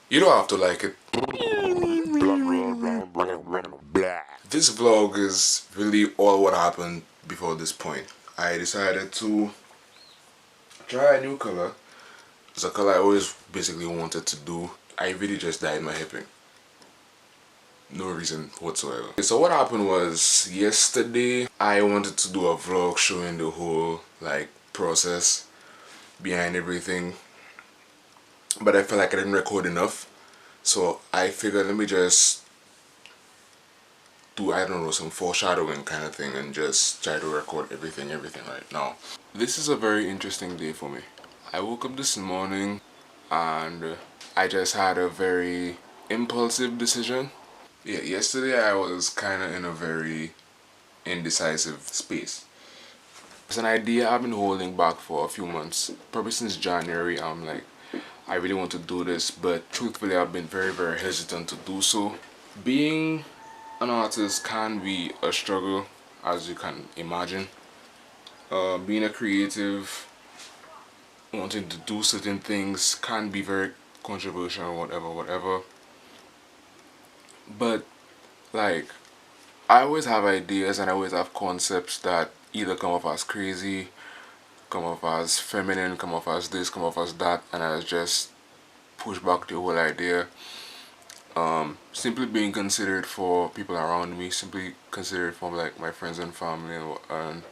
You don't have to like it. This vlog is really all what happened before this point. I decided to try a new color. It's a color I always basically wanted to do. I really just dyed my hair pink. No reason whatsoever. So what happened was yesterday I wanted to do a vlog showing the whole like process behind everything, but I felt like I didn't record enough. So I figured let me just do, I don't know, some foreshadowing kind of thing and just try to record everything right now. This is a very interesting day for me. I woke up this morning and I just had a very impulsive decision. Yeah, yesterday I was kind of in a very indecisive space. It's an idea I've been holding back for a few months. Probably since January, I'm like, I really want to do this, but truthfully I've been very hesitant to do so. Being an artist can be a struggle, as you can imagine. Being a creative, wanting to do certain things can be very controversial, whatever. But like, I always have ideas and I always have concepts that either come off as crazy, come off as feminine, come off as this, come off as that, and I just push back the whole idea. Simply being considered for people around me, simply considered for like my friends and family, and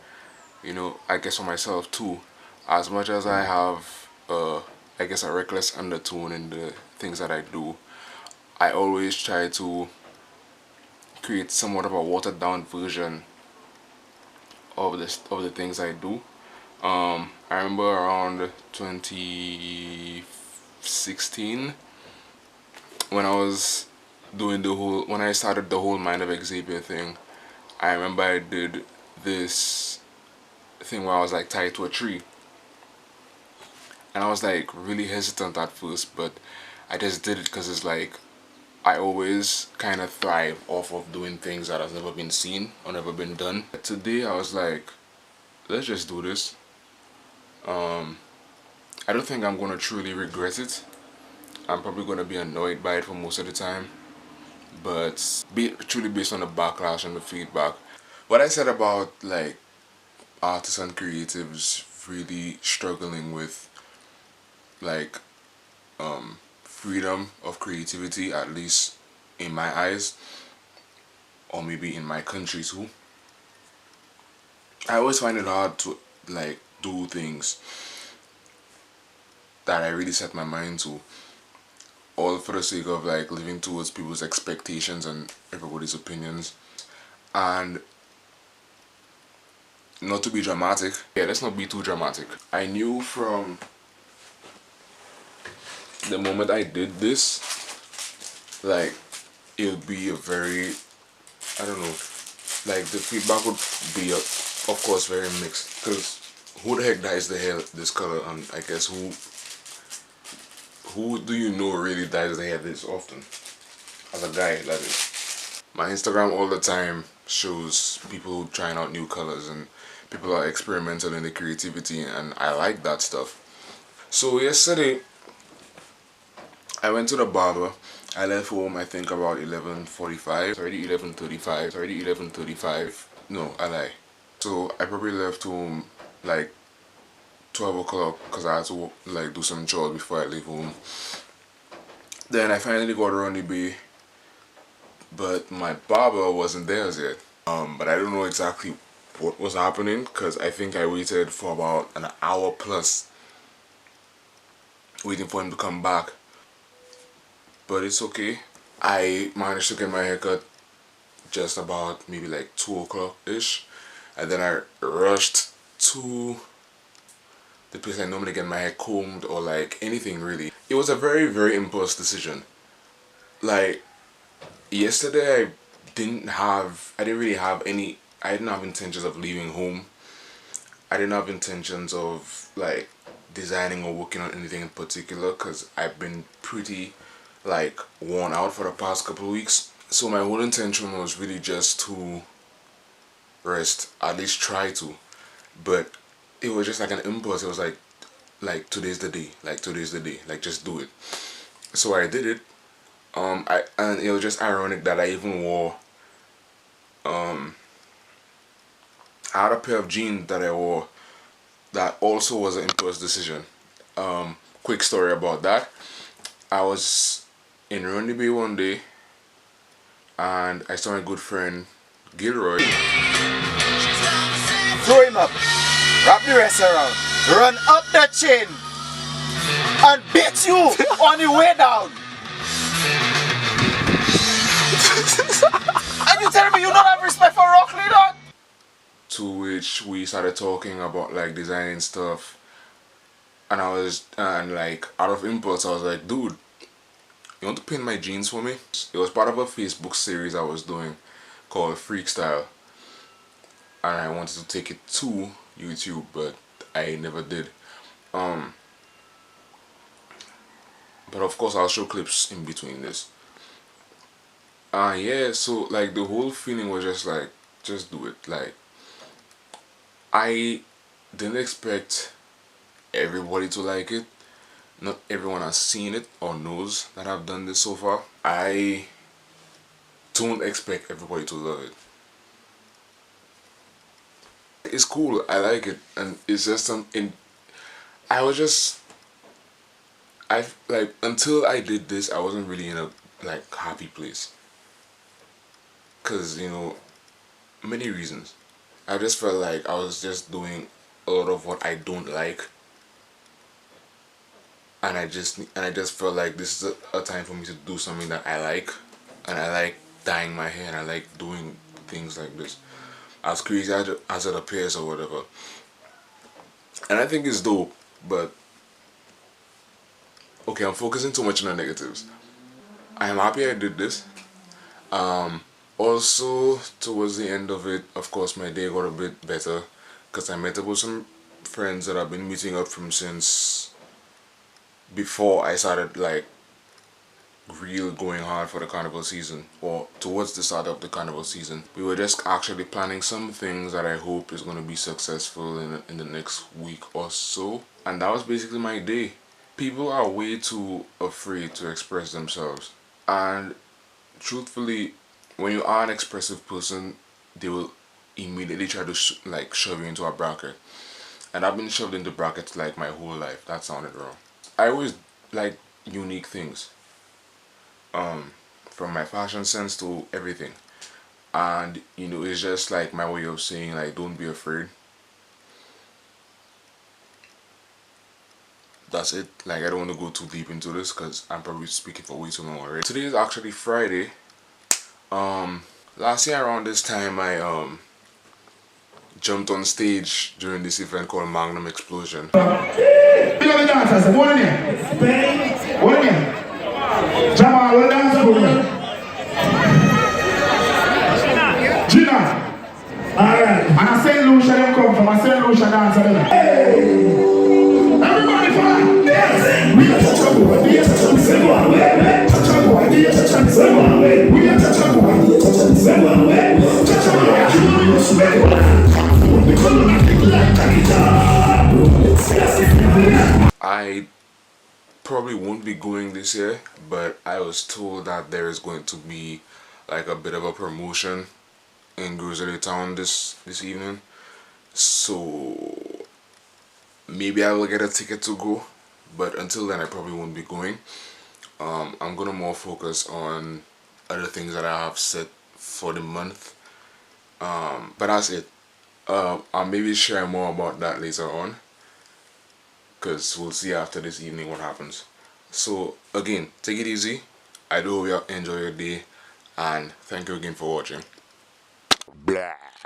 you know, I guess for myself too. As much as I have, I guess, a reckless undertone in the things that I do, I always try to create somewhat of a watered down version of the things I do. I remember around 2016 when I was doing when I started the whole Mind of Xavier thing. I remember I did this thing where I was like tied to a tree, and I was like really hesitant at first, but I just did it because it's like I always kind of thrive off of doing things that has never been seen or never been done. Today I was like, let's just do this. I don't think I'm gonna truly regret it. I'm probably gonna be annoyed by it for most of the time, but truly based on the backlash and the feedback. What I said about like artists and creatives really struggling with like freedom of creativity, at least in my eyes, or maybe in my country too. I always find it hard to like do things that I really set my mind to, all for the sake of like living towards people's expectations and everybody's opinions. And not to be dramatic, yeah, let's not be too dramatic. I knew from the moment I did this, like, it would be a very, I don't know, like the feedback would be, of course, very mixed. Because who the heck dyes the hair this color? And I guess who do you know really dyes the hair this often? As a guy, that is. My Instagram all the time shows people trying out new colors and people are experimental in the creativity, and I like that stuff. So yesterday I went to the barber. I left home I think about 11:45. It's already 11:35. It's already 11:35. No, I lie. So I probably left home like 12 o'clock because I had to like do some chores before I leave home. Then I finally got around the bay, but my barber wasn't there as yet. But I don't know exactly what was happening because I think I waited for about an hour plus waiting for him to come back. But it's okay. I managed to get my haircut just about maybe like 2 o'clock ish, and then I rushed to the place I normally get my hair combed or like anything really. It was a very impulse decision. Like yesterday I didn't really have any, I didn't have intentions of leaving home. I didn't have intentions of like designing or working on anything in particular because I've been pretty like worn out for the past couple of weeks. So my whole intention was really just to rest, at least try to. But it was just like an impulse. It was like today's the day, like today's the day, like just do it. So I did it. And it was just ironic that I even wore. I had a pair of jeans that I wore that also was an impulse decision. Quick story about that. I was in Rundy Bay one day, and I saw my good friend Gilroy. Throw him up, wrap the rest around, run up the chin, and beat you on the way down. And you tell me you don't have respect for Rock Lee, dog? To which we started talking about like designing stuff, and like out of impulse I was like, dude, you want to paint my jeans for me? It was part of a Facebook series I was doing called Freak Style, and I wanted to take it to YouTube, but I never did. But of course I'll show clips in between this. Yeah, so like the whole feeling was just like, just do it. Like, I didn't expect everybody to like it. Not everyone has seen it or knows that I've done this so far. I don't expect everybody to love it. It's cool, I like it, and it's just something. I was just, I like, until I did this, I wasn't really in a like happy place. Cause many reasons. I just felt like I was just doing a lot of what I don't like, and I just felt like this is a time for me to do something that I like, and I like dyeing my hair, and I like doing things like this, as crazy as it appears or whatever. And I think it's dope, but okay, I'm focusing too much on the negatives. I am happy I did this. Also, towards the end of it, of course, my day got a bit better because I met up with some friends that I've been meeting up from since before I started like real going hard for the carnival season, or towards the start of the carnival season. We were just actually planning some things that I hope is going to be successful in the next week or so, and that was basically my day. People are way too afraid to express themselves, and truthfully, when you are an expressive person, they will immediately try to like shove you into a bracket, and I've been shoved into brackets like my whole life. That sounded wrong. I always like unique things, from my fashion sense to everything, and it's just like my way of saying like, don't be afraid. That's it. Like, I don't want to go too deep into this because I'm probably speaking for way too long already. Today is actually Friday. Last year around this time, I jumped on stage during this event called Magnum Explosion. Big up the dancers, one in here. One in here. Jamal, what dancer go here? Gina. Alright. And I St. Lucia them come from. I St. Lucia dancer them. Hey. Everybody fire. Yes. We are touch a boy. We are touch a boy. Touch a boy. We are touch a boy. We are touch a boy. We are touch a boy. Touch a boy. I probably won't be going this year, but I was told that there is going to be like a bit of a promotion in Grizzly Town this evening, so maybe I will get a ticket to go, but until then I probably won't be going. I'm gonna more focus on other things that I have set for the month, but that's it. I'll maybe share more about that later on, because we'll see after this evening what happens. So again, take it easy. I do hope you enjoy your day, and thank you again for watching. Blah.